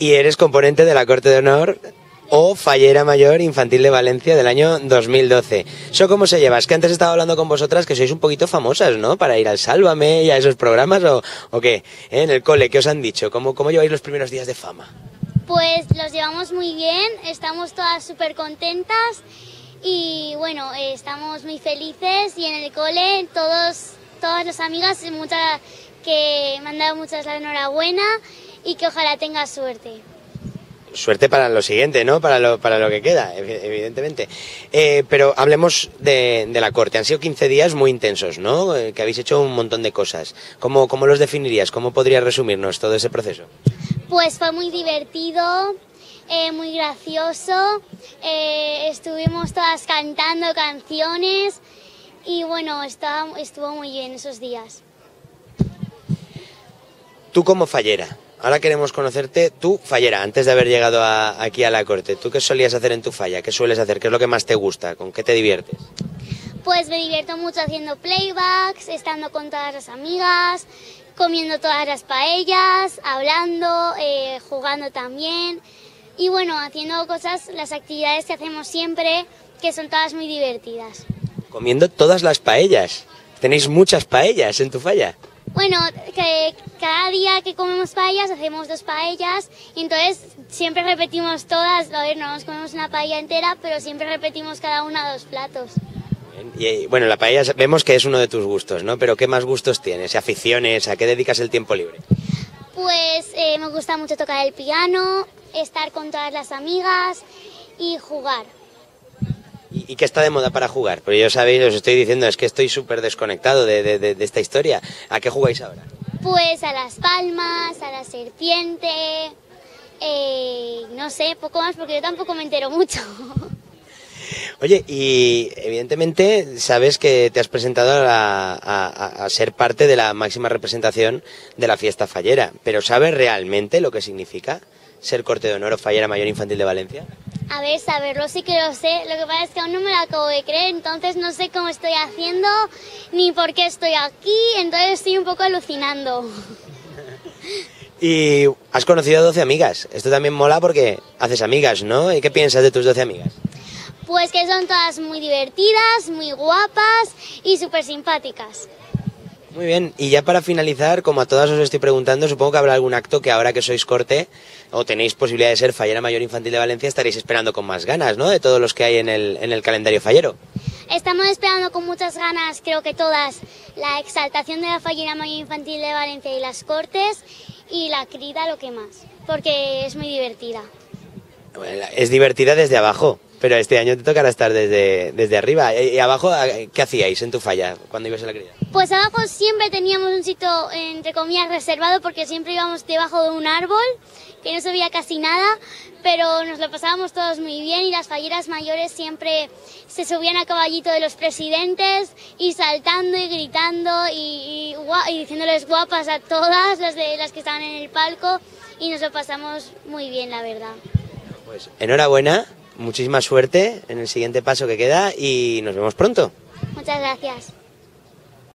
y eres componente de la Corte de Honor o Fallera Mayor Infantil de Valencia del año 2012. ¿Eso cómo se lleva? Es que antes estaba hablando con vosotras que sois un poquito famosas, ¿no? Para ir al Sálvame y a esos programas, ¿o qué? En el cole, ¿qué os han dicho? ¿Cómo lleváis los primeros días de fama? Pues los llevamos muy bien, estamos todas súper contentas y bueno, estamos muy felices y en el cole todas las amigas que me han dado muchas la enhorabuena y que ojalá tengas suerte. Suerte para lo siguiente, ¿no? Para lo que queda, evidentemente. Pero hablemos de la corte. Han sido 15 días muy intensos, ¿no? Que habéis hecho un montón de cosas. ¿Cómo los definirías? ¿Cómo podrías resumirnos todo ese proceso? Pues fue muy divertido, muy gracioso. Estuvimos todas cantando canciones y bueno, estuvo muy bien esos días. Tú como fallera. Ahora queremos conocerte, tú, fallera, antes de haber llegado aquí a la corte. ¿Tú qué solías hacer en tu falla? ¿Qué sueles hacer? ¿Qué es lo que más te gusta? ¿Con qué te diviertes? Pues me divierto mucho haciendo playbacks, estando con todas las amigas, comiendo todas las paellas, hablando, jugando también. Y bueno, haciendo las actividades que hacemos siempre, que son todas muy divertidas. Comiendo todas las paellas. ¿Tenéis muchas paellas en tu falla? Bueno, que cada día que comemos paellas hacemos 2 paellas y entonces siempre repetimos todas, a ver, no nos comemos una paella entera, pero siempre repetimos cada una 2 platos. Y bueno, la paella vemos que es uno de tus gustos, ¿no? Pero ¿qué más gustos tienes? ¿Aficiones? ¿A qué dedicas el tiempo libre? Pues me gusta mucho tocar el piano, estar con todas las amigas y jugar. ¿Y qué está de moda para jugar? Porque yo sabéis, os estoy diciendo, es que estoy súper desconectado de esta historia. ¿A qué jugáis ahora? Pues a las palmas, a la serpiente, no sé, poco más porque yo tampoco me entero mucho. Oye, y evidentemente sabes que te has presentado a ser parte de la máxima representación de la fiesta fallera, pero ¿sabes realmente lo que significa ser Corte de Honor o Fallera Mayor Infantil de Valencia? A ver, saberlo sí que lo sé, lo que pasa es que aún no me lo acabo de creer, entonces no sé cómo estoy haciendo ni por qué estoy aquí, entonces estoy un poco alucinando. Y has conocido a 12 amigas, esto también mola porque haces amigas, ¿no? ¿Y qué piensas de tus 12 amigas? Pues que son todas muy divertidas, muy guapas y súper simpáticas. Muy bien, y ya para finalizar, como a todas os estoy preguntando, supongo que habrá algún acto que ahora que sois corte o tenéis posibilidad de ser Fallera Mayor Infantil de Valencia estaréis esperando con más ganas, ¿no? De todos los que hay en el calendario fallero. Estamos esperando con muchas ganas, creo que todas, la exaltación de la Fallera Mayor Infantil de Valencia y las Cortes y la crida lo que más, porque es muy divertida. Bueno, es divertida desde abajo, pero este año te tocará estar desde arriba. ¿Y abajo qué hacíais en tu falla cuando ibas a la crida? Pues abajo siempre teníamos un sitio, entre comillas, reservado porque siempre íbamos debajo de un árbol, que no se veía casi nada, pero nos lo pasábamos todos muy bien y las falleras mayores siempre se subían a caballito de los presidentes y saltando y gritando y diciéndoles guapas a todas las que estaban en el palco y nos lo pasamos muy bien, la verdad. Pues enhorabuena, muchísima suerte en el siguiente paso que queda y nos vemos pronto. Muchas gracias.